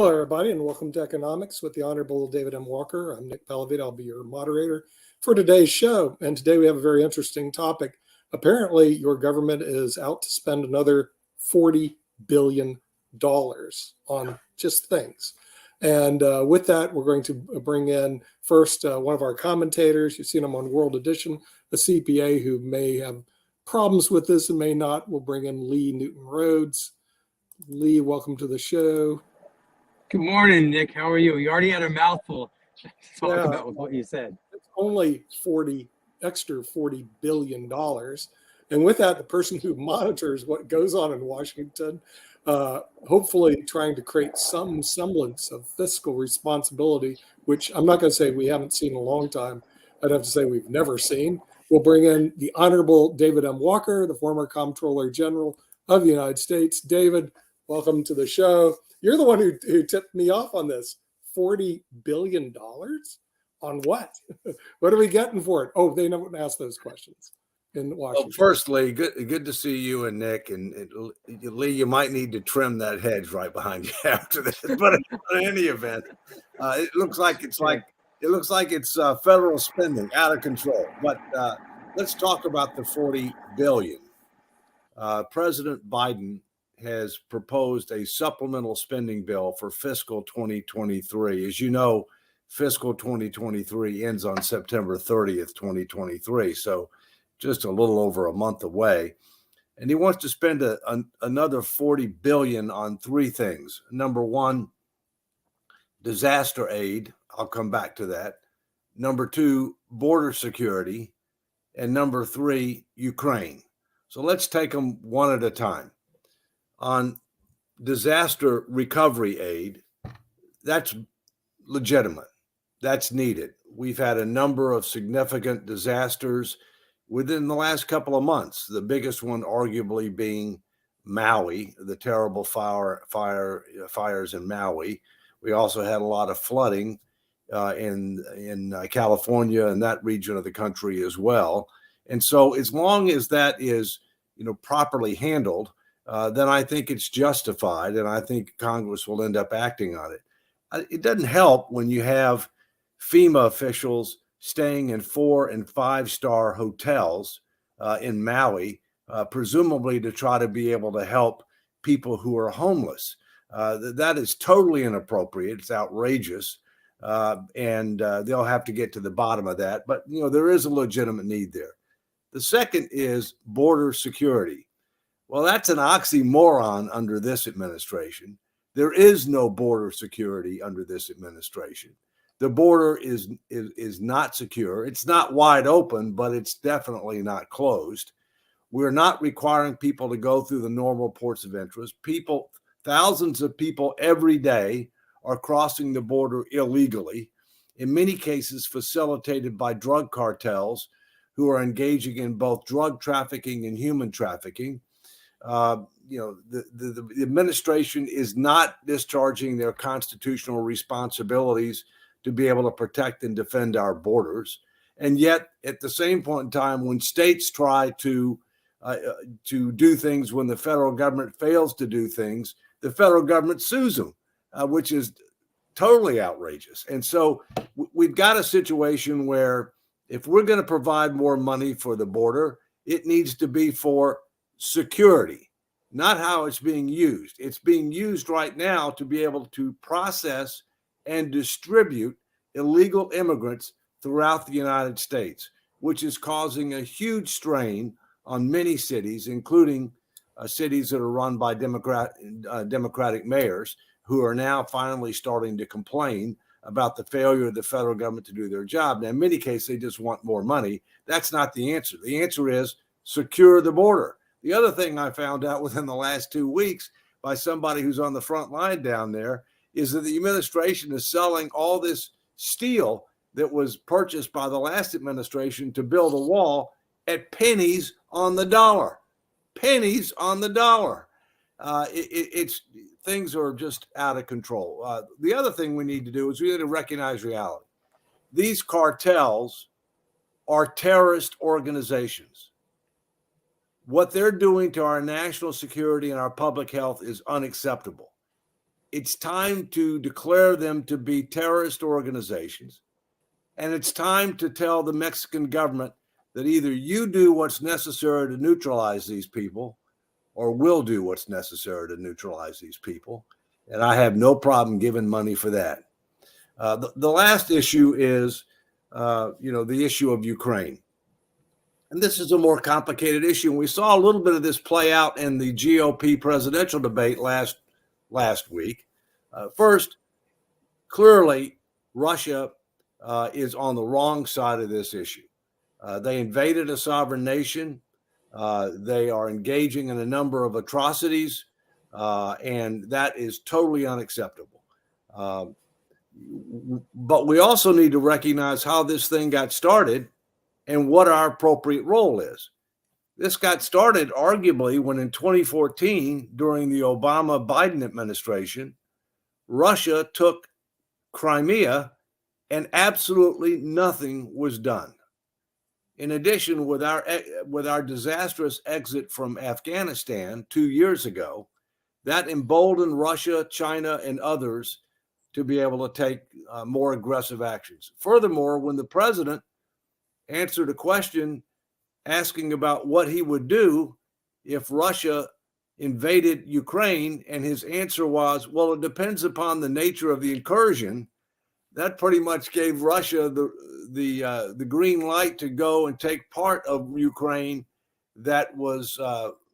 Hello, everybody, and welcome to Economics with the Honorable David M. Walker. I'm Nick Pellavita. I'll be your moderator for today's show. And today we have a very interesting topic. Apparently, your government is out to spend another $40 billion on just things. And with that, we're going to bring in first one of our commentators. You've seen him on World Edition, a CPA who may have problems with this and may not. We'll bring in Lee Newton Rhodes. Lee, welcome to the show. Good morning, Nick. How are you? You already had a mouthful to talk about with what you said. It's only extra $40 billion. And with that, the person who monitors what goes on in Washington, hopefully trying to create some semblance of fiscal responsibility, which I'm not going to say we haven't seen in a long time. I'd have to say we've never seen. We'll bring in the Honorable David M. Walker, the former Comptroller General of the United States. David, welcome to the show. You're the one who tipped me off on this. $40 billion? On what? What are we getting for it? Oh, they don't ask those questions in Washington. Well, firstly, good to see you and Nick. And Lee, you might need to trim that hedge right behind you after this. But in any event, it looks like it's federal spending out of control. But let's talk about the $40 billion. President Biden has proposed a supplemental spending bill for fiscal 2023. As you know, fiscal 2023 ends on September 30th, 2023. So just a little over a month away. And he wants to spend another $40 billion on three things. Number one, disaster aid. I'll come back to that. Number two, border security. And number three, Ukraine. So let's take them one at a time. On disaster recovery aid, that's legitimate. That's needed. We've had a number of significant disasters within the last couple of months, the biggest one arguably being Maui, the terrible fires in Maui. We also had a lot of flooding in California and that region of the country as well. And so as long as that is properly handled, then I think it's justified, and I think Congress will end up acting on it. It doesn't help when you have FEMA officials staying in 4- and 5-star hotels in Maui, presumably to try to be able to help people who are homeless. That is totally inappropriate. It's outrageous, and they'll have to get to the bottom of that. But, there is a legitimate need there. The second is border security. Well, that's an oxymoron under this administration. There is no border security under this administration. The border is not secure. It's not wide open, but it's definitely not closed. We're not requiring people to go through the normal ports of interest. Thousands of people every day are crossing the border illegally, in many cases facilitated by drug cartels who are engaging in both drug trafficking and human trafficking. The administration is not discharging their constitutional responsibilities to be able to protect and defend our borders. And yet, at the same point in time, when states try to do things when the federal government fails to do things, the federal government sues them, which is totally outrageous. And so we've got a situation where if we're going to provide more money for the border, it needs to be for security, not how it's being used. It's being used right now to be able to process and distribute illegal immigrants throughout the United States, which is causing a huge strain on many cities, including cities that are run by Democratic mayors who are now finally starting to complain about the failure of the federal government to do their job. Now, in many cases, they just want more money. That's not the answer. The answer is secure the border. The other thing I found out within the last 2 weeks by somebody who's on the front line down there is that the administration is selling all this steel that was purchased by the last administration to build a wall at pennies on the dollar. Pennies on the dollar. Things are just out of control. The other thing we need to do is we need to recognize reality. These cartels are terrorist organizations. What they're doing to our national security and our public health is unacceptable. it's time to declare them to be terrorist organizations. And it's time to tell the Mexican government that either you do what's necessary to neutralize these people or we'll do what's necessary to neutralize these people. And I have no problem giving money for that. The last issue is, the issue of Ukraine. And this is a more complicated issue. And we saw a little bit of this play out in the GOP presidential debate last week. First, clearly, Russia is on the wrong side of this issue. They invaded a sovereign nation. They are engaging in a number of atrocities, and that is totally unacceptable. But we also need to recognize how this thing got started and what our appropriate role is. This got started arguably when in 2014, during the Obama-Biden administration, Russia took Crimea and absolutely nothing was done. In addition, with our disastrous exit from Afghanistan 2 years ago, that emboldened Russia, China, and others to be able to take more aggressive actions. Furthermore, when the president answered a question asking about what he would do if Russia invaded Ukraine, and his answer was, well, it depends upon the nature of the incursion, that pretty much gave Russia the green light to go and take part of Ukraine that was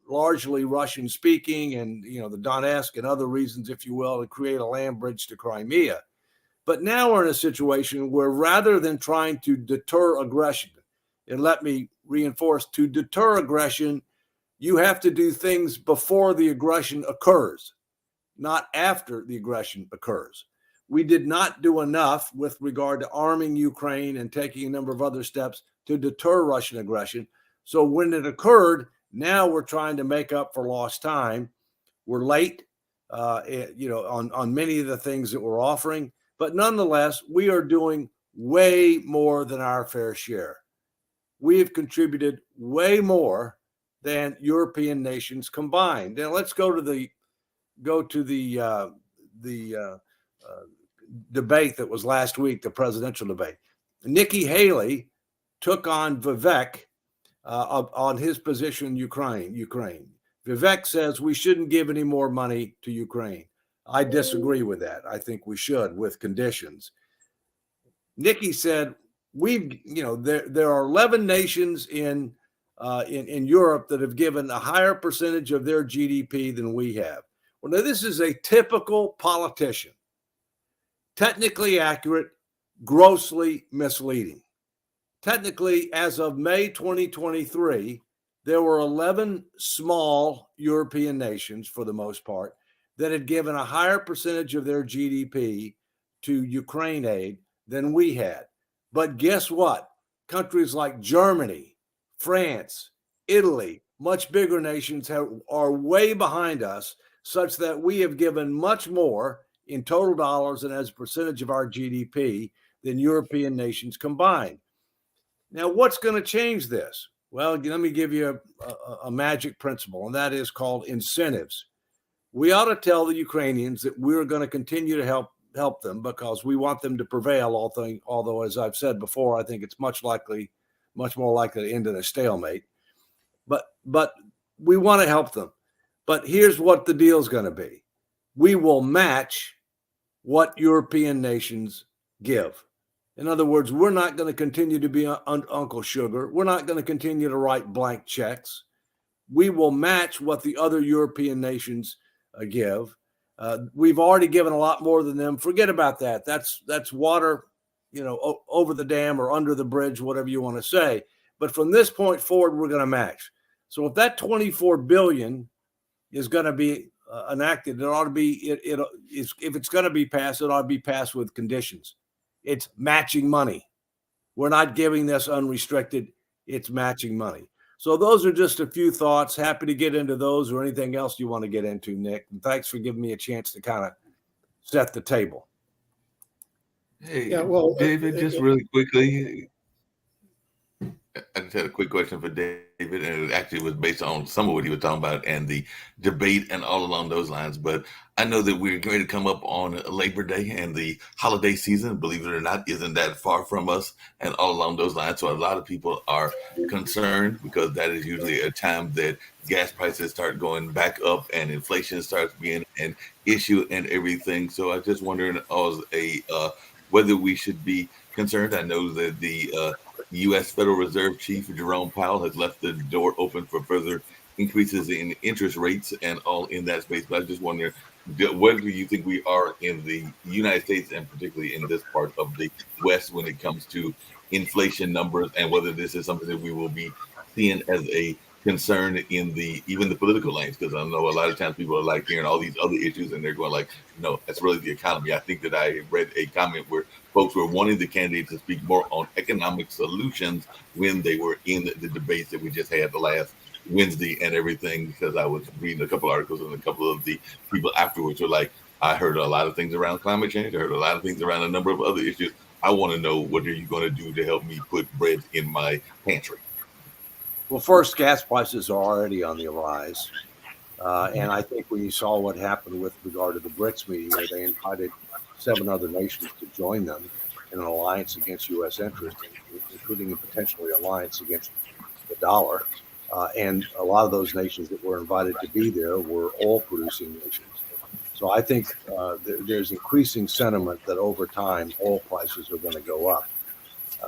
largely Russian speaking, and the Donetsk and other reasons, if you will, to create a land bridge to Crimea. But now we're in a situation where rather than trying to deter aggression, and let me reinforce, to deter aggression, you have to do things before the aggression occurs, not after the aggression occurs. We did not do enough with regard to arming Ukraine and taking a number of other steps to deter Russian aggression. So when it occurred, now we're trying to make up for lost time. We're late, on many of the things that we're offering, but nonetheless, we are doing way more than our fair share. We have contributed way more than European nations combined. Now let's go to the debate that was last week, the presidential debate. Nikki Haley took on Vivek on his position in Ukraine. Vivek says we shouldn't give any more money to Ukraine. I disagree with that. I think we should, with conditions. Nikki said there are 11 nations in Europe that have given a higher percentage of their GDP than we have. Well, now this is a typical politician. Technically accurate, grossly misleading. Technically, as of May 2023, there were 11 small European nations, for the most part, that had given a higher percentage of their GDP to Ukraine aid than we had. But guess what? Countries like Germany, France, Italy, much bigger nations are way behind us, such that we have given much more in total dollars and as a percentage of our GDP than European nations combined. Now, what's going to change this? Well, let me give you a magic principle, and that is called incentives. We ought to tell the Ukrainians that we're going to continue to help them because we want them to prevail, although, as I've said before, I think it's much more likely to end in a stalemate. But we want to help them. But here's what the deal is going to be. We will match what European nations give. In other words, we're not going to continue to be Uncle Sugar. We're not going to continue to write blank checks. We will match what the other European nations give. We've already given a lot more than them. Forget about that. That's water, over the dam or under the bridge, whatever you want to say. But from this point forward, we're going to match. So if that $24 billion is going to be enacted, it ought to be. If it's going to be passed, it ought to be passed with conditions. It's matching money. We're not giving this unrestricted. It's matching money. So those are just a few thoughts. Happy to get into those or anything else you want to get into, Nick. And thanks for giving me a chance to kind of set the table. Hey, Yeah, well, David, just really quickly. I just had a quick question for David, and it actually was based on some of what he was talking about and the debate and all along those lines. But I know that we're going to come up on Labor Day, and the holiday season, believe it or not, isn't that far from us, and all along those lines. So a lot of people are concerned because that is usually a time that gas prices start going back up and inflation starts being an issue and everything. So I just wondering as whether we should be concerned. I know that the U.S. Federal Reserve Chief Jerome Powell has left the door open for further increases in interest rates and all in that space. But I just wonder, where do you think we are in the United States, and particularly in this part of the West, when it comes to inflation numbers, and whether this is something that we will be seeing as a concern in even the political lanes? Because I know a lot of times people are like hearing all these other issues and they're going like, no, that's really the economy. I think that I read a comment where folks were wanting the candidates to speak more on economic solutions when they were in the debates that we just had the last Wednesday and everything, because I was reading a couple articles and a couple of the people afterwards were like, I heard a lot of things around climate change. I heard a lot of things around a number of other issues. I want to know, what are you going to do to help me put bread in my pantry? Well, first, gas prices are already on the rise. And I think when you saw what happened with regard to the BRICS meeting, where they invited 7 other nations to join them in an alliance against U.S. interests, including a potentially alliance against the dollar. And a lot of those nations that were invited to be there were oil-producing nations. So I think there's increasing sentiment that over time, oil prices are going to go up.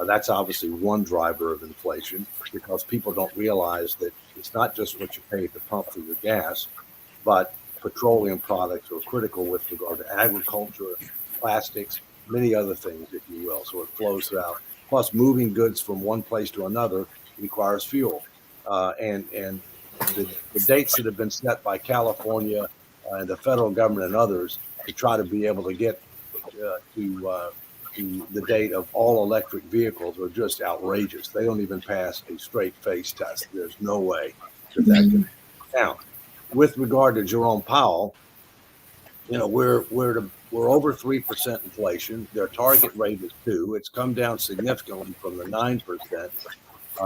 That's obviously one driver of inflation, because people don't realize that it's not just what you pay at the pump for your gas, but petroleum products are critical with regard to agriculture, plastics, many other things, if you will. So it flows throughout. Plus, moving goods from one place to another requires fuel. And the dates that have been set by California and the federal government and others to try to be able to get to the date of all electric vehicles are just outrageous. They don't even pass a straight face test. There's no way that can count. With regard to Jerome Powell, we're over 3% inflation. Their target rate is 2%. It's come down significantly from the 9%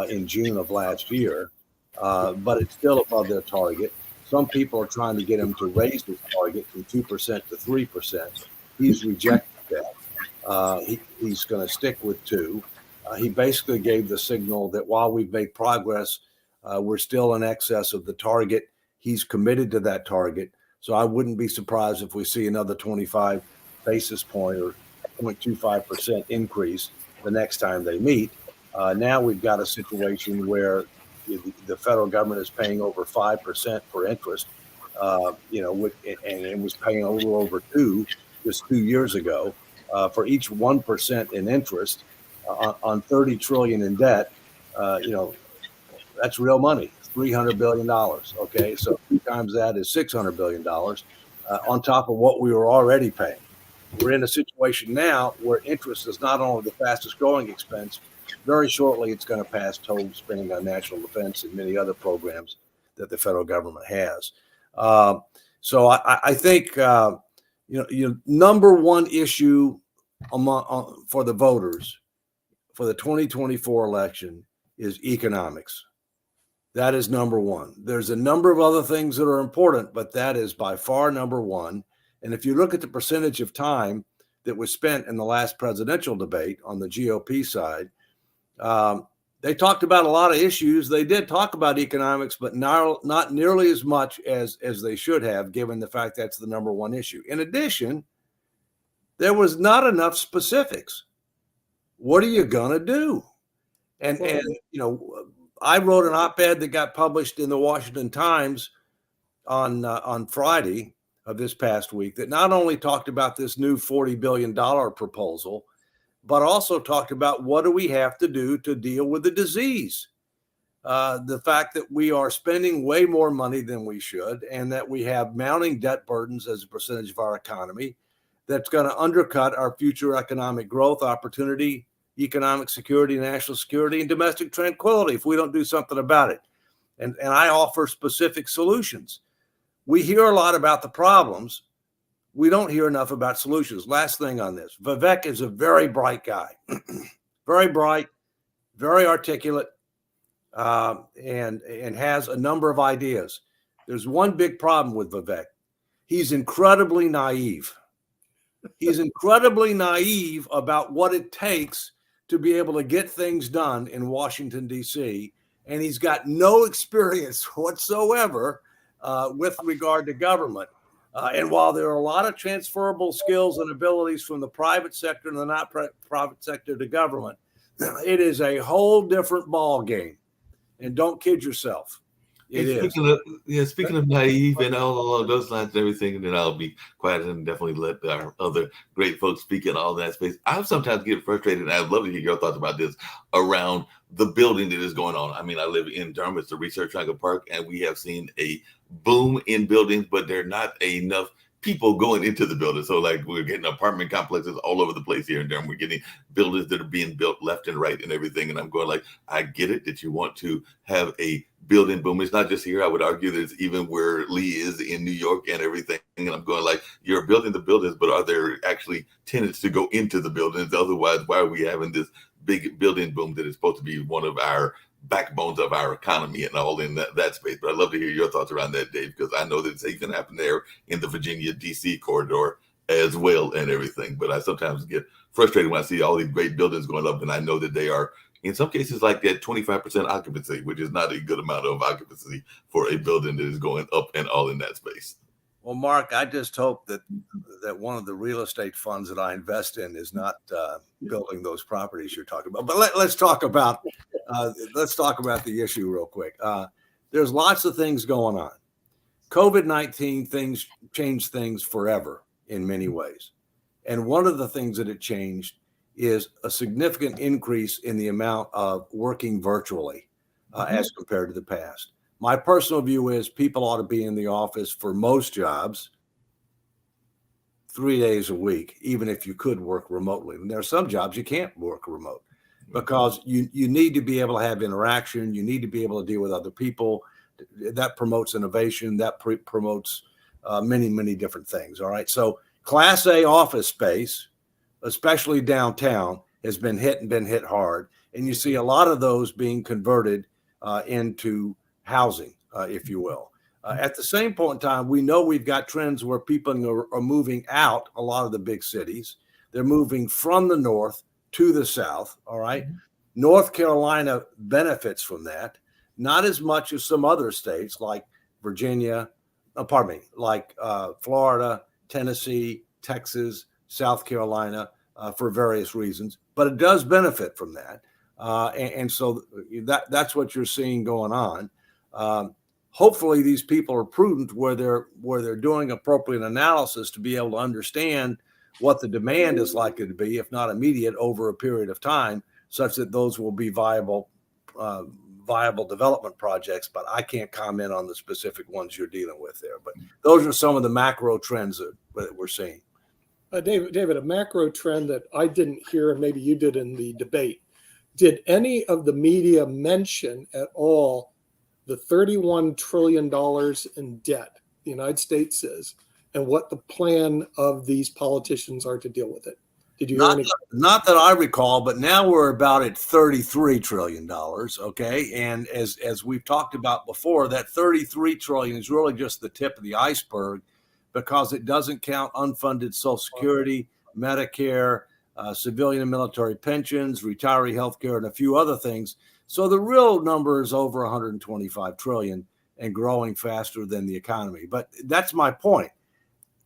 in June of last year, but it's still above their target. Some people are trying to get him to raise his target from 2% to 3%. He's rejected that. He's going to stick with 2%. He basically gave the signal that while we've made progress, we're still in excess of the target. He's committed to that target. So I wouldn't be surprised if we see another 25 basis point or 0.25% increase the next time they meet. Now we've got a situation where the federal government is paying over 5% for interest, and it was paying a little over 2% just 2 years ago. For each 1% in interest on $30 trillion in debt, that's real money. $300 billion. Okay, so 2 times that is $600 billion on top of what we were already paying. We're in a situation now where interest is not only the fastest growing expense. Very shortly, it's going to pass total spending on national defense and many other programs that the federal government has. So I think number one issue for the voters for the 2024 election is economics. That is number one. There's a number of other things that are important, but that is by far number one. And if you look at the percentage of time that was spent in the last presidential debate on the GOP side, they talked about a lot of issues. They did talk about economics, but not nearly as much as they should have, given the fact that's the number one issue. In addition, there was not enough specifics. What are you going to do? And I wrote an op-ed that got published in the Washington Times on Friday of this past week that not only talked about this new $40 billion proposal, but also talked about what do we have to do to deal with the disease. The fact that we are spending way more money than we should, and that we have mounting debt burdens as a percentage of our economy that's going to undercut our future economic growth opportunity, economic security, national security, and domestic tranquility if we don't do something about it. And I offer specific solutions. We hear a lot about the problems. We don't hear enough about solutions. Last thing on this. Vivek is a very bright guy. Very bright, very articulate, and has a number of ideas. There's one big problem with Vivek. He's incredibly naive. He's incredibly naive about what it takes to be able to get things done in Washington, D.C., and he's got no experience whatsoever with regard to government. And while there are a lot of transferable skills and abilities from the private sector and the not private sector to government, it is a whole different ball game. And don't kid yourself. It is. Speaking of naive and all along those lines and everything, and then I'll be quiet and definitely let our other great folks speak in all that space. I sometimes get frustrated, and I'd love to hear your thoughts about this around the building that is going on. I mean, I live in Durham. It's the Research Triangle Park, and we have seen a boom in buildings, but there are not enough people going into the building. So like we're getting apartment complexes all over the place here in Durham. We're getting buildings that are being built left and right and everything. And I'm going like, I get it that you want to have a building boom. It's not just here. I would argue that it's even where Lee is in New York and everything. And I'm going like, you're building the buildings, but are there actually tenants to go into the buildings? Otherwise, why are we having this big building boom that is supposed to be one of our backbones of our economy and all in that space? But I'd love to hear your thoughts around that, Dave, because I know that it's even happened there in the Virginia, D.C. corridor as well and everything. But I sometimes get frustrated when I see all these great buildings going up, and I know that they are, in some cases, like that 25% occupancy, which is not a good amount of occupancy for a building that is going up and all in that space. Well, Mark, I just hope that one of the real estate funds that I invest in is not building those properties you're talking about. But let's talk about the issue real quick. There's lots of things going on. COVID-19 things changed things forever in many ways, and one of the things that it changed is a significant increase in the amount of working virtually as compared to the past. My personal view is people ought to be in the office for most jobs 3 days a week, even if you could work remotely. And there are some jobs you can't work remote because you need to be able to have interaction. You need to be able to deal with other people. That promotes innovation. That promotes many, many different things. All right. So Class A office space, especially downtown, has been hit hard. And you see a lot of those being converted into housing, if you will. At the same point in time, we know we've got trends where people are moving out a lot of the big cities. They're moving from the north to the south, all right? Mm-hmm. North Carolina benefits from that, not as much as some other states like Florida, Tennessee, Texas, South Carolina, for various reasons, but it does benefit from that. And so that's what you're seeing going on. Hopefully these people are prudent where they're doing appropriate analysis to be able to understand what the demand is likely to be, if not immediate, over a period of time, such that those will be viable development projects. But I can't comment on the specific ones you're dealing with there. But those are some of the macro trends that we're seeing. David, a macro trend that I didn't hear, and maybe you did in the debate. Did any of the media mention at all the $31 trillion in debt the United States is, and what the plan of these politicians are to deal with it? Did you hear any? Not that I recall, but now we're about at $33 trillion. Okay. And as we've talked about before, that $33 trillion is really just the tip of the iceberg because it doesn't count unfunded Social Security, Medicare, civilian and military pensions, retiree health care, and a few other things. So the real number is over 125 trillion and growing faster than the economy. But that's my point.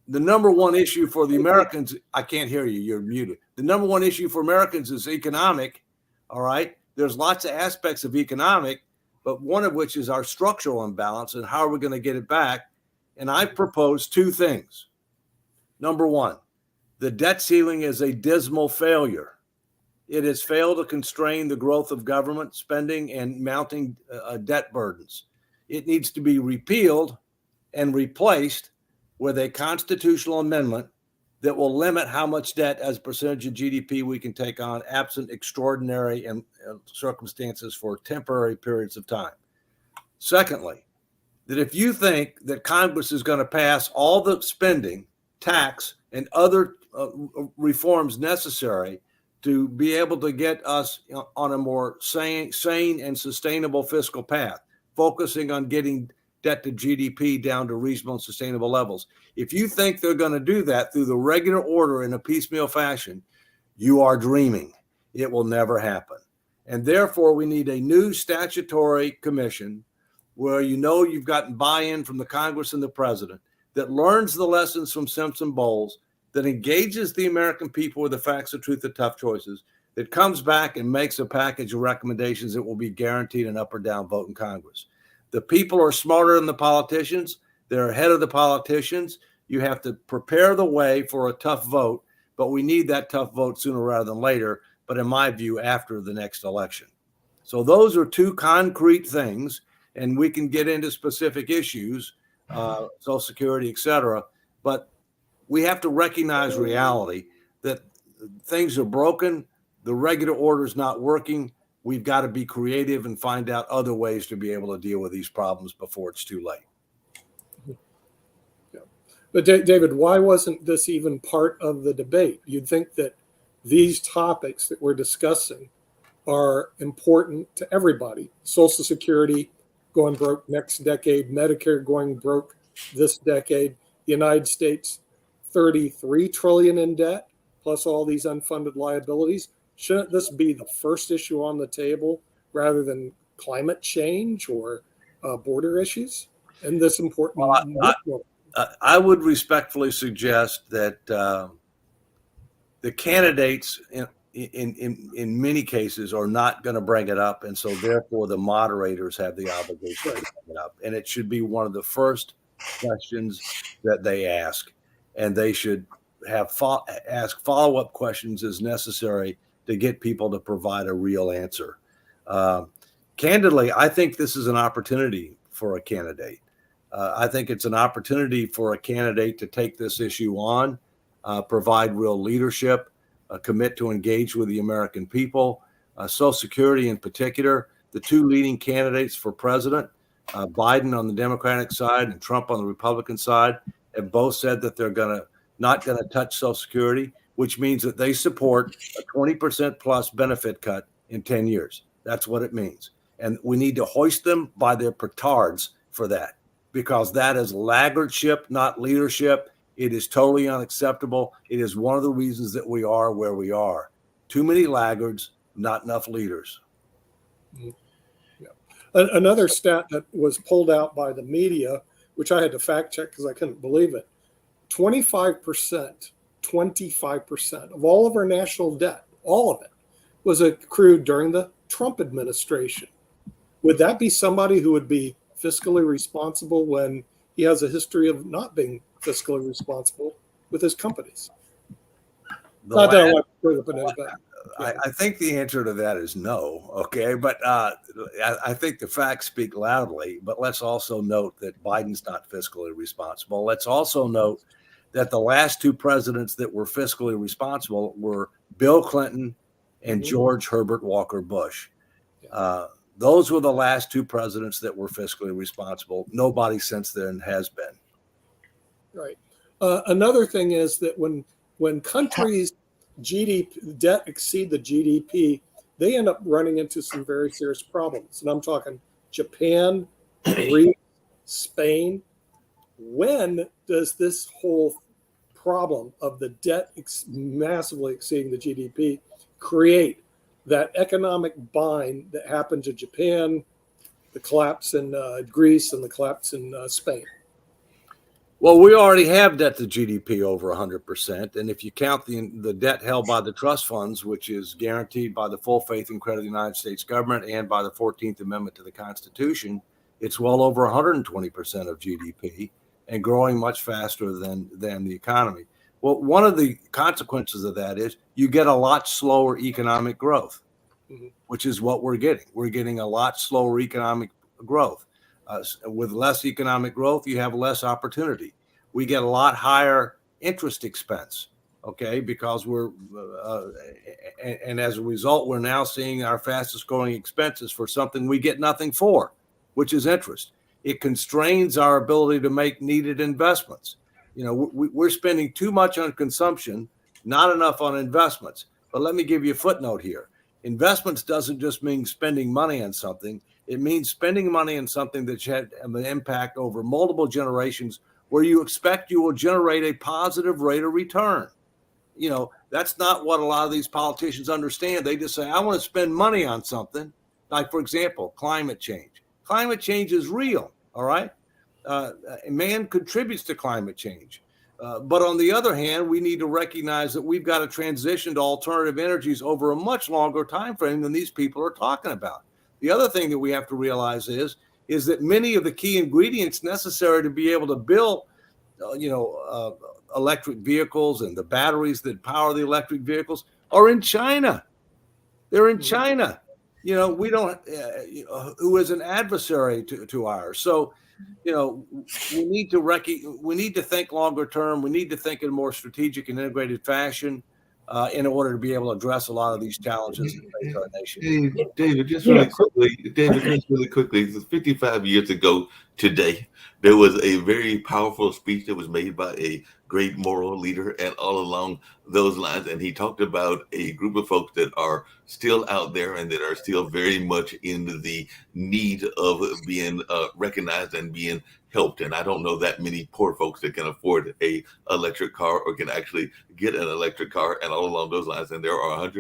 The number one issue for the Americans, I can't hear you, you're muted. The number one issue for Americans is economic. All right. There's lots of aspects of economic, but one of which is our structural imbalance and how are we going to get it back? And I propose two things. Number one, the debt ceiling is a dismal failure. It has failed to constrain the growth of government spending and mounting debt burdens. It needs to be repealed and replaced with a constitutional amendment that will limit how much debt as a percentage of GDP we can take on absent extraordinary circumstances for temporary periods of time. Secondly, that if you think that Congress is going to pass all the spending, tax, and other reforms necessary to be able to get us on a more sane and sustainable fiscal path, focusing on getting debt to GDP down to reasonable and sustainable levels. If you think they're going to do that through the regular order in a piecemeal fashion, you are dreaming. It will never happen. And therefore, we need a new statutory commission where you've gotten buy-in from the Congress and the president that learns the lessons from Simpson-Bowles, that engages the American people with the facts, the truth, the tough choices, that comes back and makes a package of recommendations that will be guaranteed an up or down vote in Congress. The people are smarter than the politicians. They're ahead of the politicians. You have to prepare the way for a tough vote, but we need that tough vote sooner rather than later, but in my view, after the next election. So those are two concrete things, and we can get into specific issues, Social Security, et cetera, but we have to recognize reality that things are broken. The regular order is not working. We've got to be creative and find out other ways to be able to deal with these problems before it's too late. Yeah. But David, why wasn't this even part of the debate? You'd think that these topics that we're discussing are important to everybody. Social Security going broke next decade, Medicare going broke this decade, the United States 33 trillion in debt, plus all these unfunded liabilities. Shouldn't this be the first issue on the table rather than climate change or border issues? And this important. Well, I would respectfully suggest that the candidates in many cases are not going to bring it up, and so therefore the moderators have the obligation to bring it up, and it should be one of the first questions that they ask, and they should have ask follow-up questions as necessary to get people to provide a real answer. Candidly, I think this is an opportunity for a candidate. I think it's an opportunity for a candidate to take this issue on, provide real leadership, commit to engage with the American people. Social Security in particular, the two leading candidates for president, Biden on the Democratic side and Trump on the Republican side, have both said that they're not going to touch Social Security, which means that they support a 20% plus benefit cut in 10 years. That's what it means. And we need to hoist them by their petards for that, because that is laggardship, not leadership. It is totally unacceptable. It is one of the reasons that we are where we are. Too many laggards, not enough leaders. Yeah. Another stat that was pulled out by the media, which I had to fact check because I couldn't believe it, 25% of all of our national debt, all of it, was accrued during the Trump administration. Would that be somebody who would be fiscally responsible when he has a history of not being fiscally responsible with his companies? Not that I want to bring up anybody. I think the answer to that is no. Okay. But I think the facts speak loudly. But let's also note that Biden's not fiscally responsible. Let's also note that the last two presidents that were fiscally responsible were Bill Clinton and George Herbert Walker Bush. Those were the last two presidents that were fiscally responsible. Nobody since then has been. Right. Another thing is that when countries' GDP debt exceed the GDP, they end up running into some very serious problems. And I'm talking Japan, Greece, Spain. When does this whole problem of the debt massively exceeding the GDP create that economic bind that happened to Japan, the collapse in Greece, and the collapse in Spain? Well, we already have debt to GDP over 100%. And if you count the debt held by the trust funds, which is guaranteed by the full faith and credit of the United States government and by the 14th Amendment to the Constitution, it's well over 120% of GDP and growing much faster than the economy. Well, one of the consequences of that is you get a lot slower economic growth, which is what we're getting. We're getting a lot slower economic growth. With less economic growth, you have less opportunity. We get a lot higher interest expense, okay, because and as a result, we're now seeing our fastest growing expenses for something we get nothing for, which is interest. It constrains our ability to make needed investments. You know, we're spending too much on consumption, not enough on investments. But let me give you a footnote here. Investments doesn't just mean spending money on something. It means spending money on something that had an impact over multiple generations where you expect you will generate a positive rate of return. You know, that's not what a lot of these politicians understand. They just say, I want to spend money on something. Like, for example, climate change. Climate change is real, all right? Man contributes to climate change. But on the other hand, we need to recognize that we've got to transition to alternative energies over a much longer time frame than these people are talking about. The other thing that we have to realize is that many of the key ingredients necessary to be able to build, electric vehicles and the batteries that power the electric vehicles are in China. They're in China. You know, we don't, who is an adversary to ours. So, you know, we need to think longer term. We need to think in a more strategic and integrated fashion in order to be able to address a lot of these challenges that face our nation. David, just really quickly, 55 years ago today, there was a very powerful speech that was made by a great moral leader, and all along those lines, and he talked about a group of folks that are still out there and that are still very much in the need of being recognized and being helped. And I don't know that many poor folks that can afford a electric car or can actually get an electric car, and all along those lines. And there are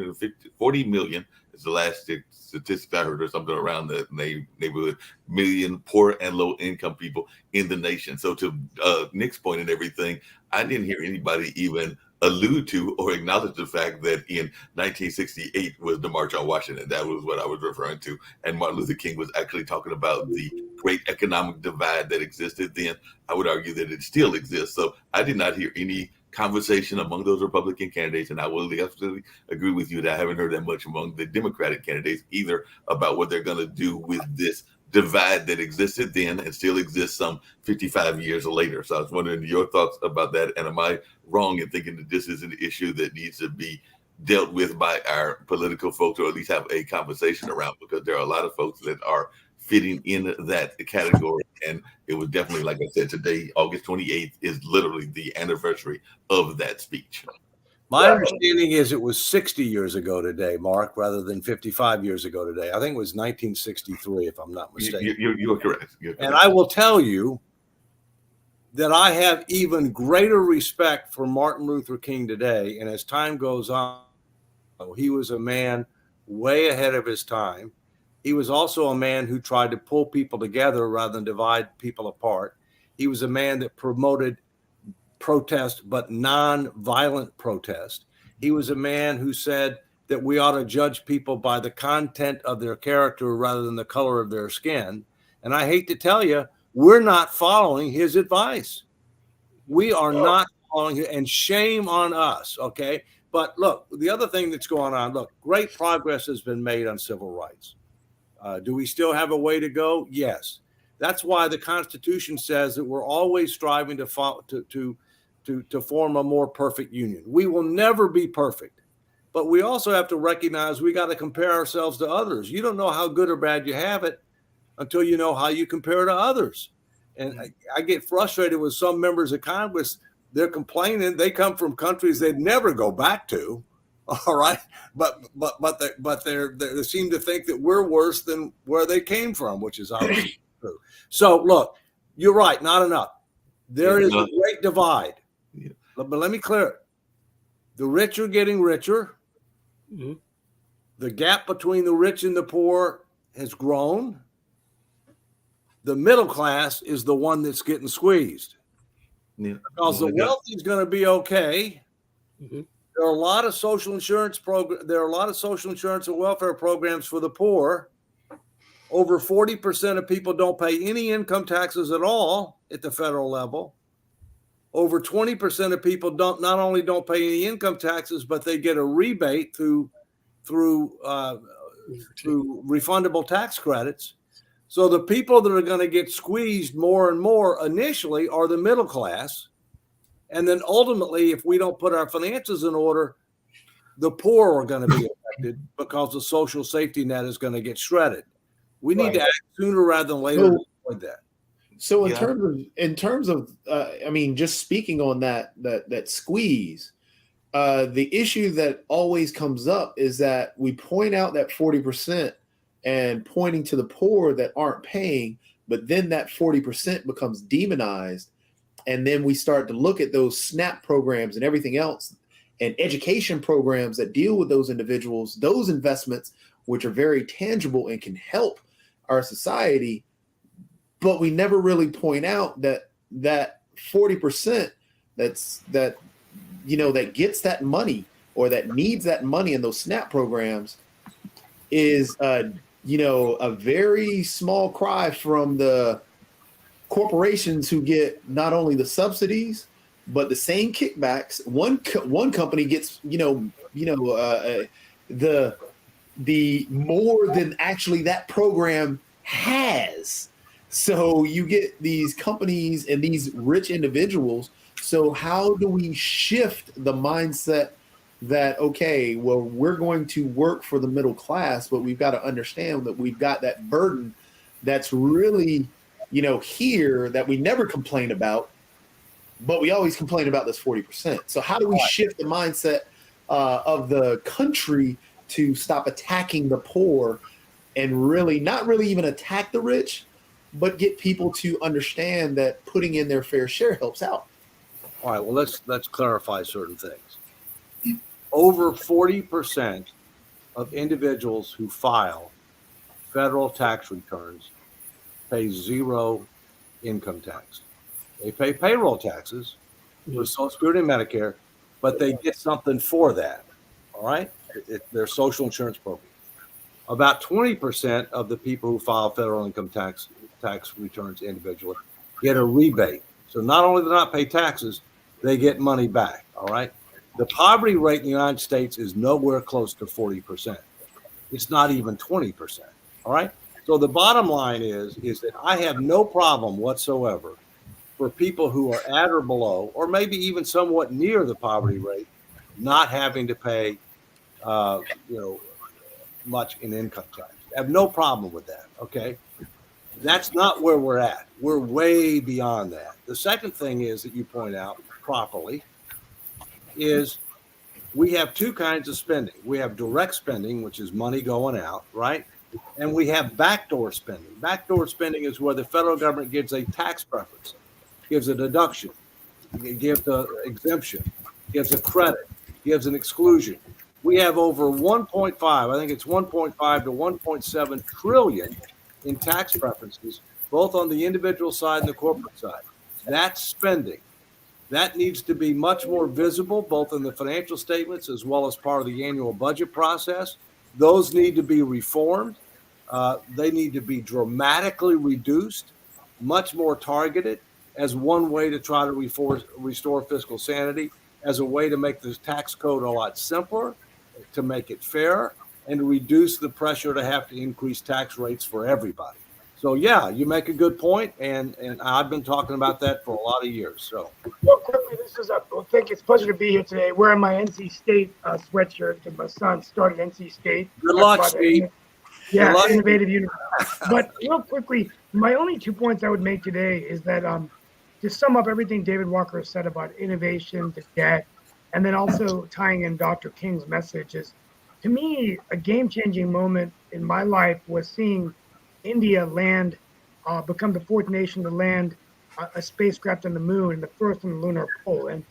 40 million, is the last statistic I heard, or something around the neighborhood, million poor and low income people in the nation. So to Nick's point and everything, I didn't hear anybody even allude to or acknowledge the fact that in 1968 was the March on Washington. That was what I was referring to. And Martin Luther King was actually talking about the great economic divide that existed then. I would argue that it still exists. So I did not hear any conversation among those Republican candidates, and I will absolutely agree with you that I haven't heard that much among the Democratic candidates either about what they're going to do with this divide that existed then and still exists some 55 years later. So I was wondering your thoughts about that. And am I wrong in thinking that this is an issue that needs to be dealt with by our political folks, or at least have a conversation around? Because there are a lot of folks that are fitting in that category. And it was definitely, like I said, today, August 28th, is literally the anniversary of that speech. My understanding is it was 60 years ago today, Mark, rather than 55 years ago today. I think it was 1963, if I'm not mistaken. You're correct. You're correct. And I will tell you that I have even greater respect for Martin Luther King today. And as time goes on, he was a man way ahead of his time. He was also a man who tried to pull people together rather than divide people apart. He was a man that promoted protest, but non-violent protest. He was a man who said that we ought to judge people by the content of their character rather than the color of their skin. And I hate to tell you, we're not following his advice. We are not following it, and shame on us, okay? But look, the other thing that's going on, look, great progress has been made on civil rights. Do we still have a way to go? Yes. That's why the Constitution says that we're always striving to form a more perfect union. We will never be perfect, but we also have to recognize we got to compare ourselves to others. You don't know how good or bad you have it until you know how you compare to others. And I get frustrated with some members of Congress. They're complaining. They come from countries they'd never go back to. All right, but they seem to think that we're worse than where they came from, which is obviously true. So look, you're right. Not enough. There is a great divide. Yeah. But let me clear it. The rich are getting richer. Mm-hmm. The gap between the rich and the poor has grown. The middle class is the one that's getting squeezed. Yeah. Because the wealthy is going to be okay. Mm-hmm. There are a lot of social insurance and welfare programs for the poor. Over 40% of people don't pay any income taxes at all at the federal level. Over 20% of people not only don't pay any income taxes, but they get a rebate through refundable tax credits. So the people that are going to get squeezed more and more initially are the middle class. And then ultimately, if we don't put our finances in order, the poor are going to be affected because the social safety net is going to get shredded. We need to act sooner rather than later to avoid that. So in terms of, I mean, just speaking on that squeeze, the issue that always comes up is that we point out that 40% and pointing to the poor that aren't paying, but then that 40% becomes demonized. And then we start to look at those SNAP programs and everything else and education programs that deal with those individuals, those investments, which are very tangible and can help our society. But we never really point out that 40% that gets that money or that needs that money in those SNAP programs is a very small cry from the corporations who get not only the subsidies but the same kickbacks. One company gets the more than actually that program has. So you get these companies and these rich individuals. So how do we shift the mindset that, okay, well, we're going to work for the middle class, but we've got to understand that we've got that burden that's really, here that we never complain about, but we always complain about this 40%. So how do we shift the mindset of the country to stop attacking the poor and really not really even attack the rich, but get people to understand that putting in their fair share helps out? All right, well, let's clarify certain things. Over 40% of individuals who file federal tax returns pay zero income tax. They pay payroll taxes for Social Security and Medicare, but they get something for that. All right? Their social insurance program. About 20% of the people who file federal income tax returns individually get a rebate. So not only do they not pay taxes, they get money back. All right. The poverty rate in the United States is nowhere close to 40%. It's not even 20%. All right. So the bottom line is that I have no problem whatsoever for people who are at or below, or maybe even somewhat near the poverty rate, not having to pay, much in income tax. I have no problem with that. Okay. That's not where we're at. We're way beyond that. The second thing is that you point out properly is we have two kinds of spending. We have direct spending, which is money going out, right? And we have backdoor spending. Backdoor spending is where the federal government gives a tax preference, gives a deduction, gives an exemption, gives a credit, gives an exclusion. We have over 1.5, I think it's 1.5 to 1.7 trillion in tax preferences, both on the individual side and the corporate side. That's spending. That needs to be much more visible, both in the financial statements as well as part of the annual budget process. Those need to be reformed. They need to be dramatically reduced, much more targeted, as one way to try to restore fiscal sanity, as a way to make the tax code a lot simpler, to make it fair, and to reduce the pressure to have to increase tax rates for everybody. So, yeah, you make a good point, and I've been talking about that for a lot of years. So, real quickly, it's a pleasure to be here today. Wearing my NC State sweatshirt because my son started NC State. Good luck, Steve. Yeah, innovative university. But real quickly, my only 2 points I would make today is that to sum up everything David Walker said about innovation, the debt, and then also tying in Dr. King's message is, to me, a game-changing moment in my life was seeing India become the fourth nation to land a spacecraft on the moon and the first on the lunar pole. And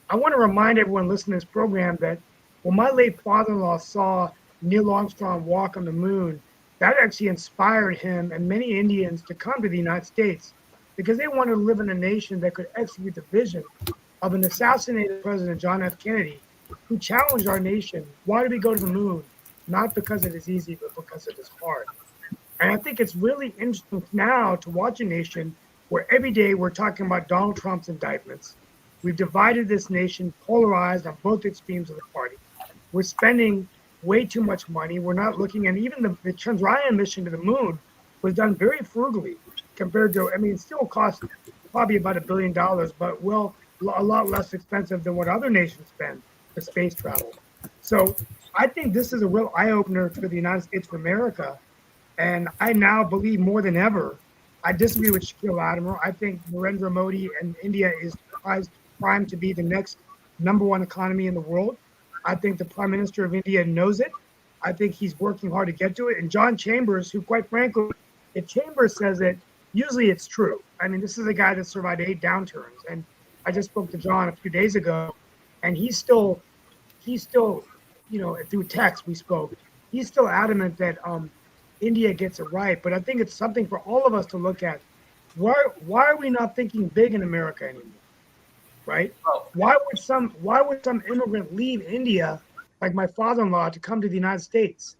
I want to remind everyone listening to this program that when my late father-in-law saw Neil Armstrong walk on the moon, that actually inspired him and many Indians to come to the United States because they wanted to live in a nation that could execute the vision of an assassinated President John F. Kennedy, who challenged our nation. Why do we go to the moon? Not because it is easy, but because it is hard. And I think it's really interesting now to watch a nation where every day we're talking about Donald Trump's indictments. We've divided this nation, polarized on both extremes of the party. We're spending way too much money. We're not looking, and even the Chandrayaan mission to the moon was done very frugally compared to, it still cost probably about $1 billion, but a lot less expensive than what other nations spend for space travel. So I think this is a real eye-opener for the United States of America. And I now believe more than ever, I disagree with Shaquille Latimer. I think Narendra Modi and India is primed to be the next number one economy in the world. I think the Prime Minister of India knows it. I think he's working hard to get to it. And John Chambers, who quite frankly, if Chambers says it, usually it's true. I mean, this is a guy that survived 8 downturns. And I just spoke to John a few days ago, and he's still, through text we spoke, he's still adamant that India gets it right. But I think it's something for all of us to look at. Why are we not thinking big in America anymore? Right? Why would some immigrant leave India, like my father-in-law, to come to the United States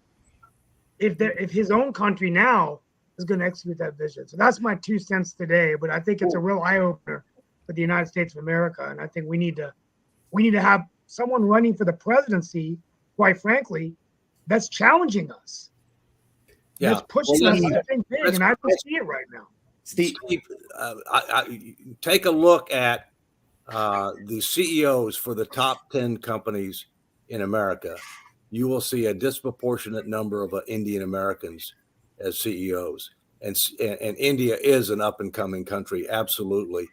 if his own country now is going to execute that vision? So that's my 2 cents today. But I think it's a real eye-opener for the United States of America, and I think we need to have someone running for the presidency, quite frankly, that's challenging us. Yeah. That's pushing us to think big, and I don't see it right now. Steve, I take a look at the CEOs for the top 10 companies in America. You will see a disproportionate number of Indian Americans as CEOs, and India is an up and coming country. Absolutely.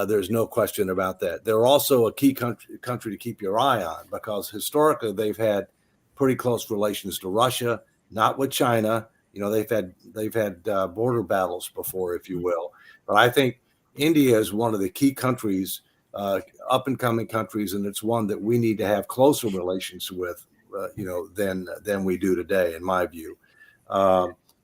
There's no question about that. They're also a key country to keep your eye on, because historically they've had pretty close relations to Russia, not with China. They've had border battles before, if you will. But I think India is one of the key countries, up and coming countries, and it's one that we need to have closer relations with, than we do today, in my view.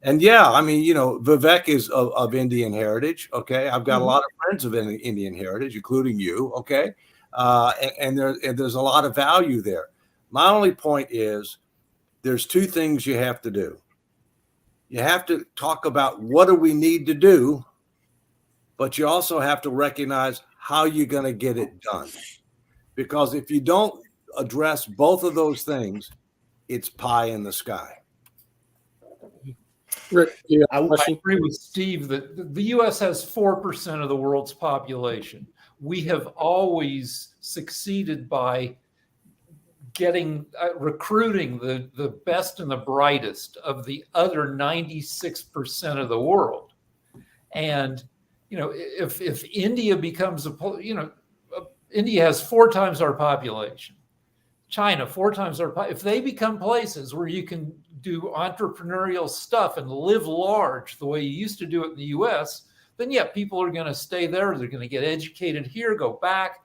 And yeah, I mean, Vivek is of Indian heritage. Okay, I've got a lot of friends of Indian heritage, including you. Okay, and there's a lot of value there. My only point is, there's 2 things you have to do. You have to talk about what do we need to do, but you also have to recognize how you're going to get it done. Because if you don't address both of those things, it's pie in the sky. Rick, I agree with Steve that the U.S. has 4% of the world's population. We have always succeeded by recruiting the best and the brightest of the other 96% of the world. And, if India becomes India has 4 times our population, China 4 times our if they become places where you can do entrepreneurial stuff and live large the way you used to do it in the US, then yeah, people are going to stay there. They're going to get educated here, go back.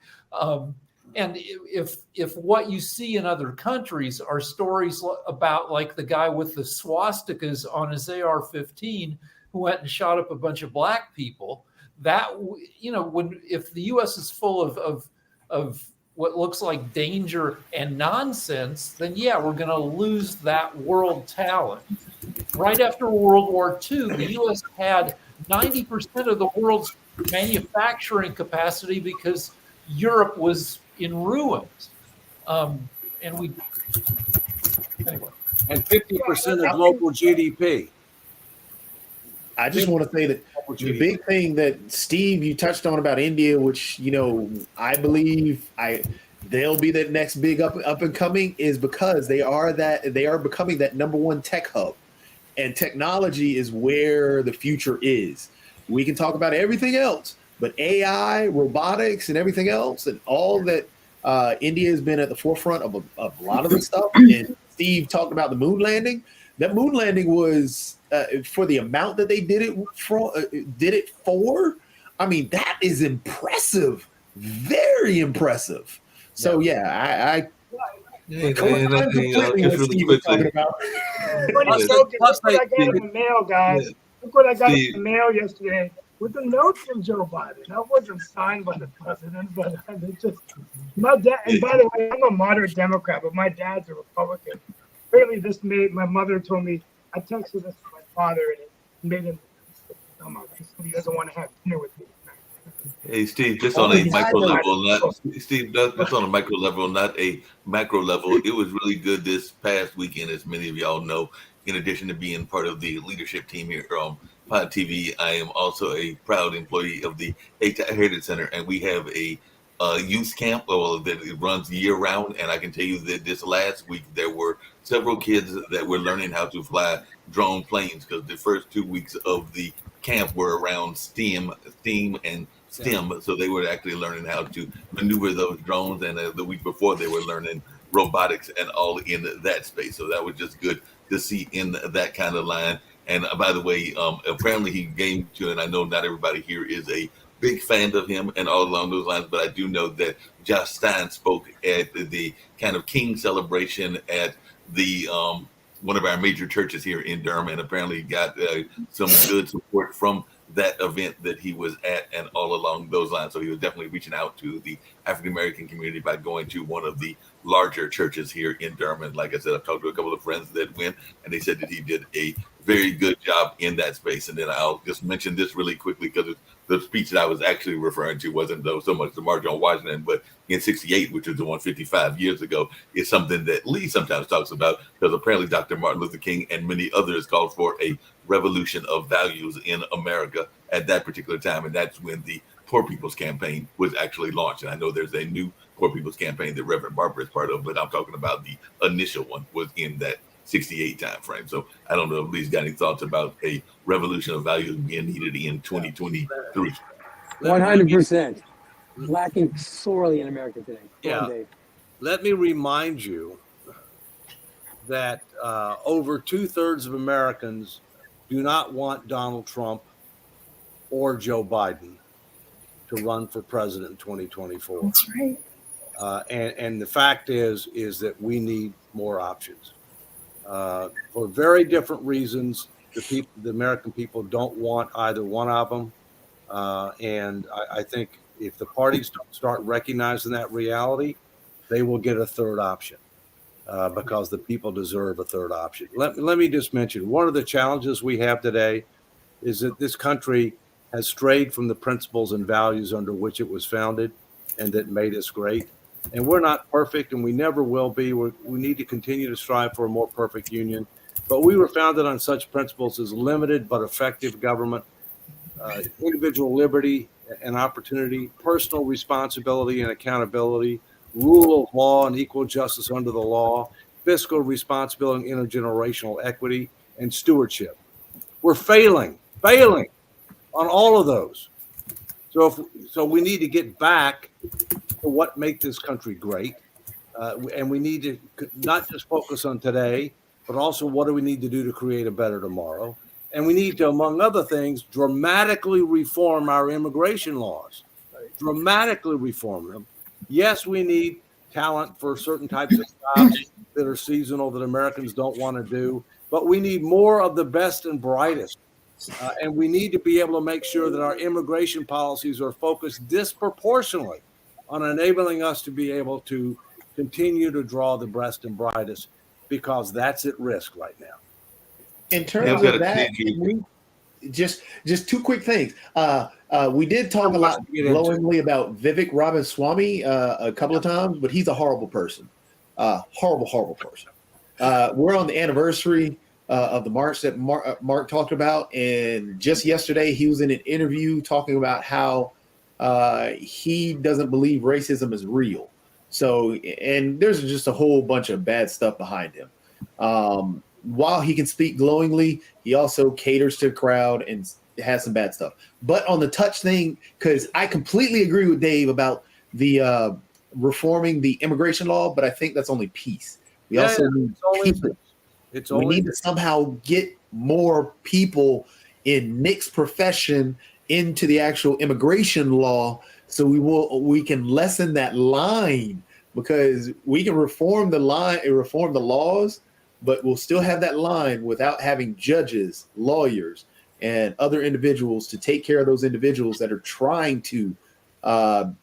And if what you see in other countries are stories about, like the guy with the swastikas on his AR-15 who went and shot up a bunch of black people, that, if the U.S. is full of what looks like danger and nonsense, then yeah, we're going to lose that world talent. Right after World War II, the U.S. had 90% of the world's manufacturing capacity because Europe was in ruins. And 50% of global GDP. I just want to say that the big thing that Steve, you touched on about India, which, I believe they'll be that next big up and coming, is because they are becoming that number 1 tech hub, and technology is where the future is. We can talk about everything else, but AI, robotics, and everything else, and all that, India has been at the forefront of a lot of this stuff. And Steve talked about the moon landing. That moon landing was for the amount that they did it for. I mean, that is impressive, very impressive. So yeah, I completely what Steve was talking about. Look what I got in the mail, guys. Look what I got in the mail yesterday with a note from Joe Biden. That wasn't signed by the president, but it's just my dad. And by the way, I'm a moderate Democrat, but my dad's a Republican. Apparently, this made my mother told me. I texted this to my father, and it made him. He doesn't want to have dinner with me. Hey, Steve, just on a micro level, just on a micro level, not a macro level. It was really good this past weekend, as many of y'all know. In addition to being part of the leadership team here on Pod TV, I am also a proud employee of the Heritage Center, and we have a youth camp that it runs year round. And I can tell you that this last week there were several kids that were learning how to fly drone planes, because the first 2 weeks of the camp were around STEAM and STEM. So they were actually learning how to maneuver those drones. And the week before, they were learning robotics and all in that space. So that was just good to see in that kind of line. And by the way, apparently he came to, and I know not everybody here is a big fan of him and all along those lines, but I do know that Josh Stein spoke at the kind of King celebration at the one of our major churches here in Durham, and apparently got some good support from that event that he was at and all along those lines. So he was definitely reaching out to the African American community by going to one of the larger churches here in Durham. And like I said, I've talked to a couple of friends that went, and they said that he did a very good job in that space. And then I'll just mention this really quickly because the speech that I was actually referring to wasn't so much the March on Washington, but in '68, which was the one 55 years ago, is something that Lee sometimes talks about, because apparently Dr. Martin Luther King and many others called for a revolution of values in America at that particular time. And that's when the Poor People's Campaign was actually launched. And I know there's a new Poor People's Campaign that Reverend Barber is part of, but I'm talking about the initial one was in that '68 time frame. So I don't know if Lee's got any thoughts about a revolution of values being needed in 2023. 100%. Lacking sorely in America today. Go Yeah. on, Dave. Let me remind you that over 2/3 of Americans do not want Donald Trump or Joe Biden to run for president in 2024. That's right. And the fact is that we need more options for very different reasons. The American people don't want either one of them. And I think if the parties don't start recognizing that reality, they will get a third option because the people deserve a third option. Let me just mention, one of the challenges we have today is that this country has strayed from the principles and values under which it was founded and that made us great. And we're not perfect, and we never will be. We need to continue to strive for a more perfect union. But we were founded on such principles as limited but effective government, individual liberty and opportunity, personal responsibility and accountability, rule of law and equal justice under the law, fiscal responsibility and intergenerational equity, and stewardship. We're failing on all of those. So we need to get back to what make this country great. And we need to not just focus on today, but also what do we need to do to create a better tomorrow. And we need to, among other things, dramatically reform our immigration laws, dramatically reform them. Yes, we need talent for certain types of jobs that are seasonal that Americans don't want to do, but we need more of the best and brightest. And we need to be able to make sure that our immigration policies are focused disproportionately on enabling us to be able to continue to draw the best and brightest, because that's at risk right now. In terms of that, just two quick things. We did talk a lot glowingly about Vivek Ramaswamy a couple of times, but he's a horrible person. Horrible person. We're on the anniversary of the march that Mark talked about, and just yesterday he was in an interview talking about how he doesn't believe racism is real. So, and there's just a whole bunch of bad stuff behind him. While he can speak glowingly, he also caters to the crowd and has some bad stuff. But on the touch thing, because I completely agree with Dave about the reforming the immigration law, but I think that's only piece. We also need people. We need to somehow get more people in Nick's profession into the actual immigration law, so we can lessen that line, because we can reform the line and reform the laws, but we'll still have that line without having judges, lawyers, and other individuals to take care of those individuals that are trying to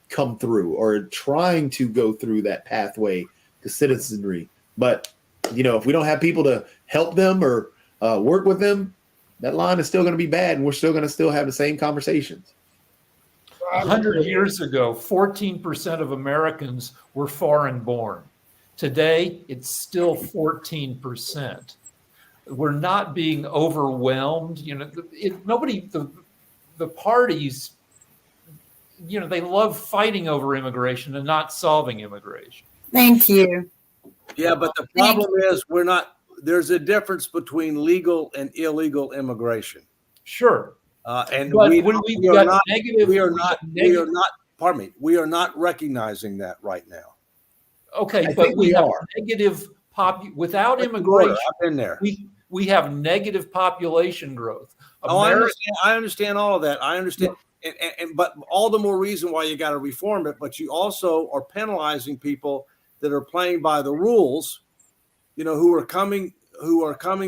come through or trying to go through that pathway to citizenry. But if we don't have people to help them or work with them, that line is still going to be bad, and we're still going to have the same conversations. 100 years ago, 14% of Americans were foreign born. Today, it's still 14%. We're not being overwhelmed. The parties, they love fighting over immigration and not solving immigration. Thank you. Yeah, but the problem is there's a difference between legal and illegal immigration. Sure. And But we, when we've we are got not, negative, we are we not, have we are negative. not, pardon me, we are not recognizing that right now. Okay, I but think we we have are. negative without Brick and immigration. mortar, I've been there. We have negative population growth. Oh, America, I understand all of that. I understand. But all the more reason why you got to reform it. But you also are penalizing people that are playing by the rules, who are coming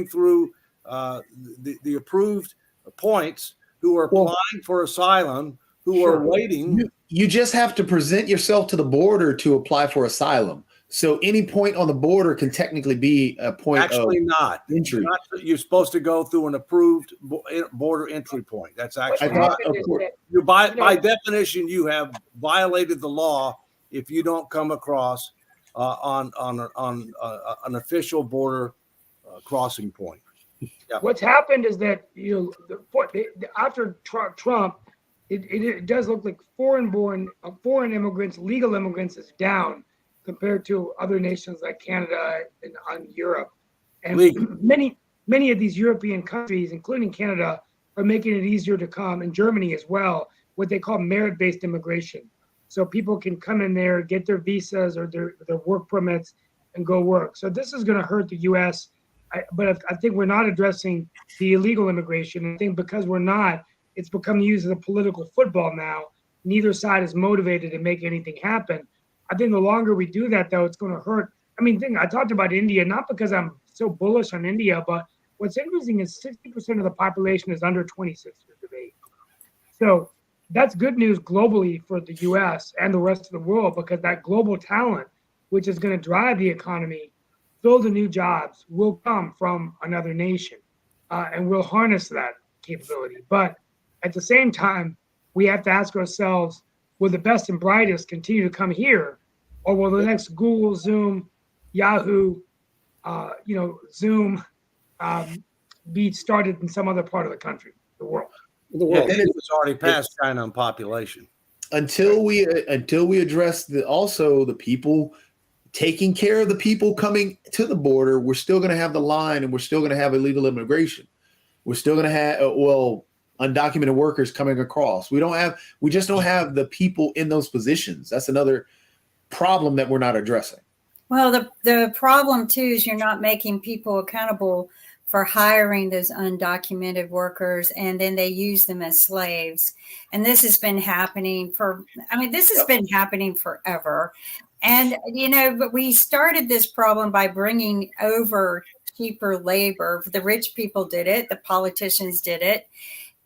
through the approved points, who are applying for asylum, who are waiting. You just have to present yourself to the border to apply for asylum. So any point on the border can technically be a point Actually, of not entry. You're supposed to go through an approved border entry point. That's actually not. Of course. You by definition, you have violated the law if you don't come across on an official border crossing point. Yeah. What's happened is that after Trump, it does look like foreign immigrants, legal immigrants, is down compared to other nations like Canada and Europe. And many of these European countries, including Canada, are making it easier to come, and Germany as well, what they call merit-based immigration. So people can come in there, get their visas or their work permits and go work. So this is going to hurt the U.S., but I think we're not addressing the illegal immigration. I think because we're not, it's become used as a political football now. Neither side is motivated to make anything happen. I think the longer we do that, though, it's going to hurt. I mean, I talked about India, not because I'm so bullish on India, but what's interesting is 60% of the population is under 26 years of age. So that's good news globally for the U.S. and the rest of the world, because that global talent, which is going to drive the economy, fill the new jobs, will come from another nation, and we'll harness that capability. But at the same time, we have to ask ourselves, will the best and brightest continue to come here, or will the next Google, Zoom, Yahoo, Zoom be started in some other part of the country, the world? The world. And it's already past China in population. Until we address the people taking care of the people coming to the border, we're still going to have the line, and we're still going to have illegal immigration. We're still going to have undocumented workers coming across. We just don't have the people in those positions. That's another problem that we're not addressing. Well, the problem too is you're not making people accountable for hiring those undocumented workers, and then they use them as slaves. And this has been happening happening forever. And, but we started this problem by bringing over cheaper labor. The rich people did it. The politicians did it.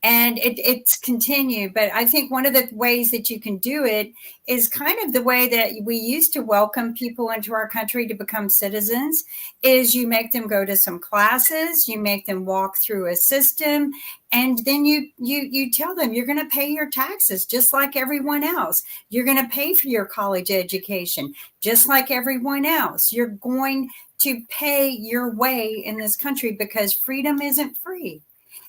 And it's continued. But I think one of the ways that you can do it is kind of the way that we used to welcome people into our country to become citizens, is you make them go to some classes, you make them walk through a system, and then you tell them you're going to pay your taxes just like everyone else. You're going to pay for your college education just like everyone else. You're going to pay your way in this country, because freedom isn't free.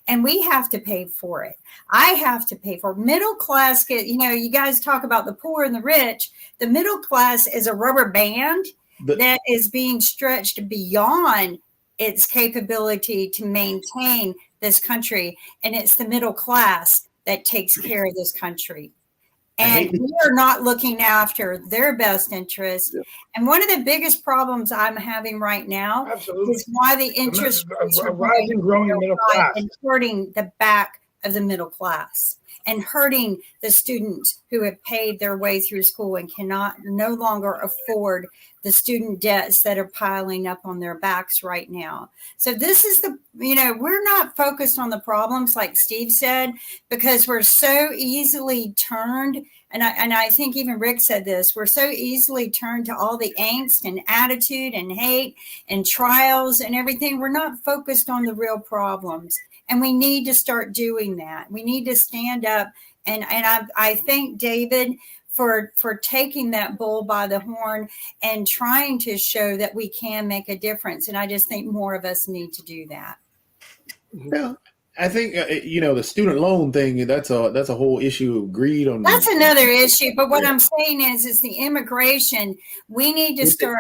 And we have to pay for it. I have to pay for it. Middle class, you guys talk about the poor and the rich. The middle class is a rubber band that is being stretched beyond its capability to maintain this country. And it's the middle class that takes care of this country. And we are not looking after their best interest. Yeah. And one of the biggest problems I'm having right now is why the interest rates are growing middle class and hurting the back of the middle class and hurting the students who have paid their way through school and cannot no longer afford the student debts that are piling up on their backs right now. So this is we're not focused on the problems like Steve said, because we're so easily turned. And I think even Rick said this, we're so easily turned to all the angst and attitude and hate and trials and everything. We're not focused on the real problems. And we need to start doing that. We need to stand up. And I thank David for taking that bull by the horn and trying to show that we can make a difference. And I just think more of us need to do that. Yeah. I think the student loan thing. That's a whole issue of greed on. That's another issue. But what I'm saying is the immigration. We need to start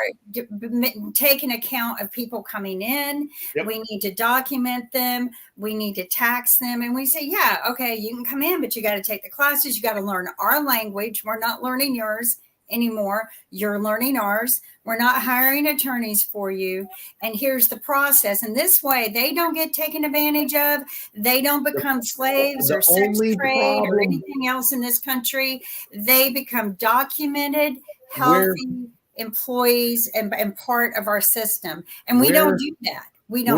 taking account of people coming in. Yep. We need to document them. We need to tax them. And we say, yeah, okay, you can come in, but you got to take the classes. You got to learn our language. We're not learning yours anymore. You're learning ours. We're not hiring attorneys for you. And here's the process. And this way, they don't get taken advantage of. They don't become slaves or sex trade or anything else in this country. They become documented, healthy employees and part of our system. And we don't do that. We don't.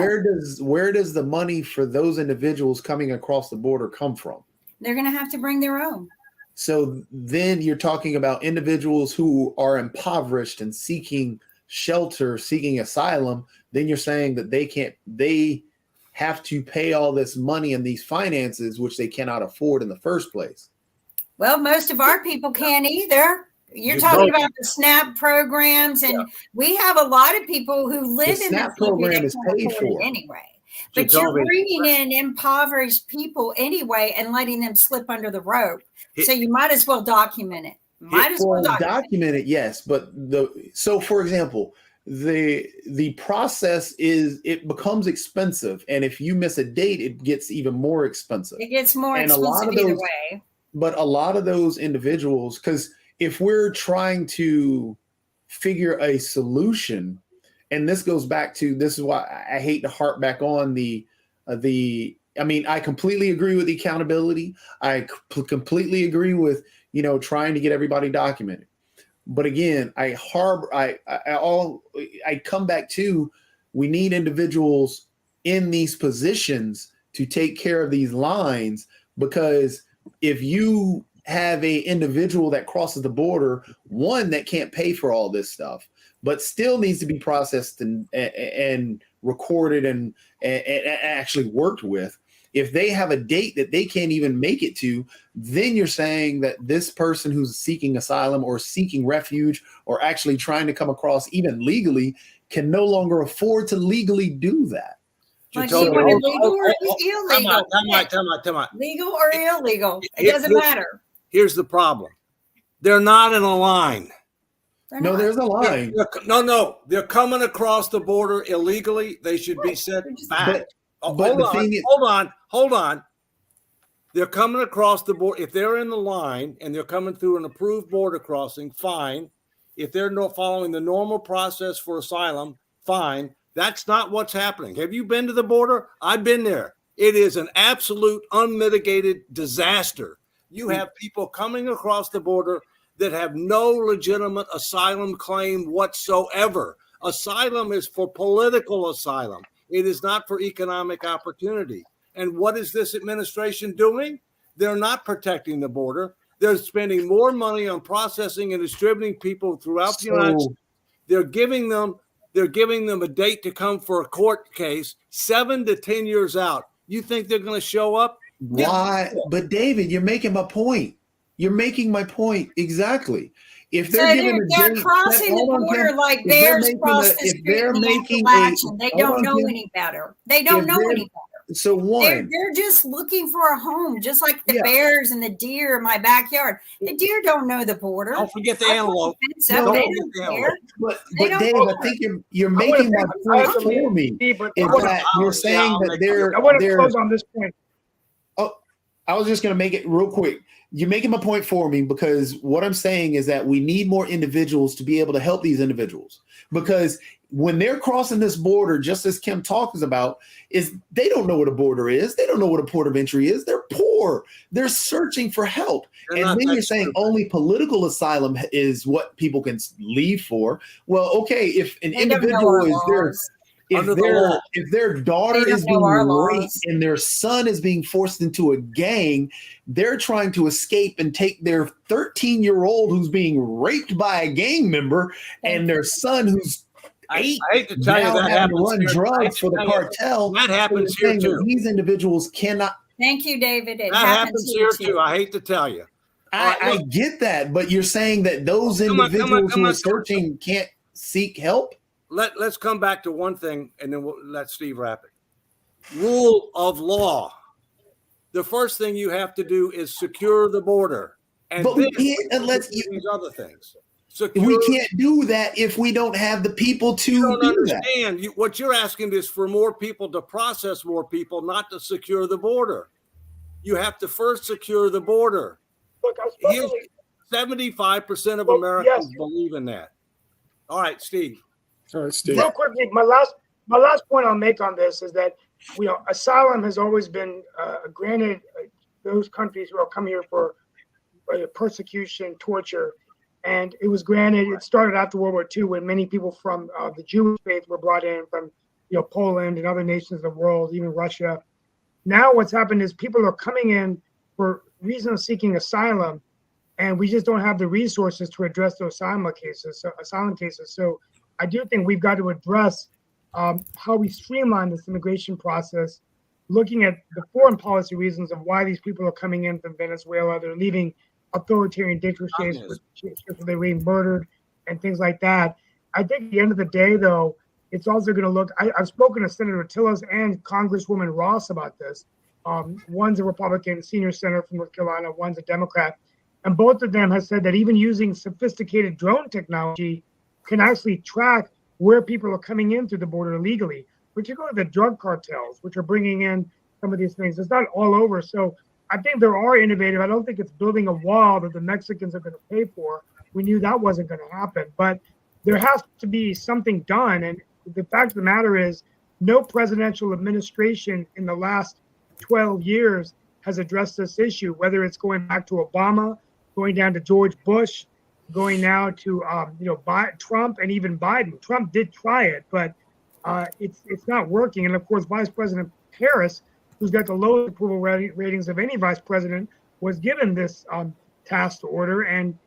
Where does the money for those individuals coming across the border come from? They're going to have to bring their own. So then you're talking about individuals who are impoverished and seeking shelter, seeking asylum. Then you're saying that they have to pay all this money and these finances, which they cannot afford in the first place. Well, most of our people can't either. You're talking about the SNAP programs, and we have a lot of people who live in SNAP program is paid for anyway. But you're bringing in impoverished people anyway and letting them slip under the rope. So you might as well document it. Document it, yes. But so for example, the process it becomes expensive, and if you miss a date, it gets even more expensive. It gets more expensive either way. But a lot of those individuals, because if we're trying to figure a solution, and this goes back to, this is why I hate to harp back on I completely agree with the accountability. I completely agree with, trying to get everybody documented. But again, I come back to, we need individuals in these positions to take care of these lines, because if you have a individual that crosses the border, one that can't pay for all this stuff, but still needs to be processed and recorded and actually worked with. If they have a date that they can't even make it to, then you're saying that this person who's seeking asylum or seeking refuge or actually trying to come across even legally can no longer afford to legally do that. Legal or illegal? Come on. Legal or illegal? It doesn't matter. Here's the problem. They're not in a line. No, there's a line. No. They're coming across the border illegally. They should be sent back. Hold on. They're coming across the border. If they're in the line and they're coming through an approved border crossing, fine. If they're not following the normal process for asylum, fine. That's not what's happening. Have you been to the border? I've been there. It is an absolute unmitigated disaster. You have people coming across the border that have no legitimate asylum claim whatsoever. Asylum is for political asylum. It is not for economic opportunity. And what is this administration doing? They're not protecting the border. They're spending more money on processing and distributing people throughout the United States. They're giving them a date to come for a court case 7 to 10 years out. You think they're going to show up? Why? But David, you're making my point. You're making my point exactly. If they're crossing the border like bears cross the street, they don't know any better. They don't know any better. So they're just looking for a home, just like the bears and the deer in my backyard. The deer don't know the border. Don't forget the antelope. But Dave, I think you're making my point for me. You're saying that they're. I want to close on this point. Oh, I was just going to make it real quick. You're making my point for me, because what I'm saying is that we need more individuals to be able to help these individuals, because when they're crossing this border, just as Kim talks about, is they don't know what a border is. They don't know what a port of entry is. They're poor. They're searching for help. And then you're saying only political asylum is what people can leave for. Well, okay, if an individual is there, if their daughter is being raped and their son is being forced into a gang, they're trying to escape and take their 13-year-old who's being raped by a gang member and their son who's 8 I hate to tell you that happens to run drugs for the cartel. That happens here too. These individuals cannot. Thank you, David. That happens here too. I hate to tell you. I get that, but you're saying that those individuals who are searching can't seek help? Let's come back to one thing, and then we'll let Steve wrap it. Rule of law. the first thing you have to do is secure the border. And But we then can't unless do these other things. we can't do that if we don't have the people to You don't do that. understand. What you're asking is for more people to process more people, not to secure the border. You have to first secure the border. Look, I've spoken to 75% of Well, Americans yes. believe in that. All right, Steve. All right, Steve. real quickly, my last point I'll make on this is that asylum has always been granted those countries who are coming here for persecution, torture, and it was granted. It started after World War II when many people from the Jewish faith were brought in from Poland and other nations of the world, even Russia. Now what's happened is people are coming in for reason of seeking asylum, and we just don't have the resources to address those asylum cases. So I do think we've got to address how we streamline this immigration process, looking at the foreign policy reasons of why these people are coming in from Venezuela. They're leaving authoritarian dictatorships where they're being murdered and things like that. I think at the end of the day, though, it's also going to look. I've spoken to Senator Tillis and Congresswoman Ross about this. One's a Republican senior senator from North Carolina, one's a Democrat. And both of them have said that even using sophisticated drone technology can actually track where people are coming in through the border illegally, particularly the drug cartels, which are bringing in some of these things. It's not all over. So I think there are innovative. I don't think it's building a wall that the Mexicans are going to pay for. We knew that wasn't going to happen. But there has to be something done. And the fact of the matter is, no presidential administration in the last 12 years has addressed this issue, whether it's going back to Obama, going down to George Bush, going now to Trump and even Biden. Trump did try it, but it's not working. And of course, Vice President Harris, who's got the lowest approval ratings of any vice president, was given this task order. And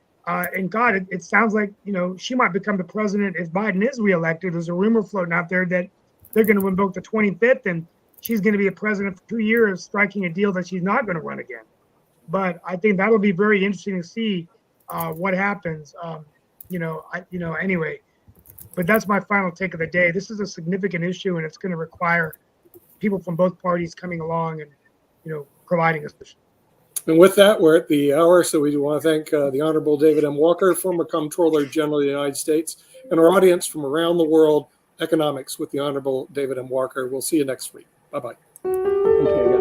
God, it sounds like she might become the president if Biden is reelected. There's a rumor floating out there that they're going to invoke the 25th, and she's going to be a president for 2 years, striking a deal that she's not going to run again. But I think that'll be very interesting to see what happens. Anyway. But that's my final take of the day. This is a significant issue, and it's going to require people from both parties coming along and providing a solution. And with that, we're at the hour, so we want to thank the Honorable David M. Walker, former Comptroller General of the United States, and our audience from around the world, Economics with the Honorable David M. Walker. We'll see you next week. Bye-bye. Okay, guys.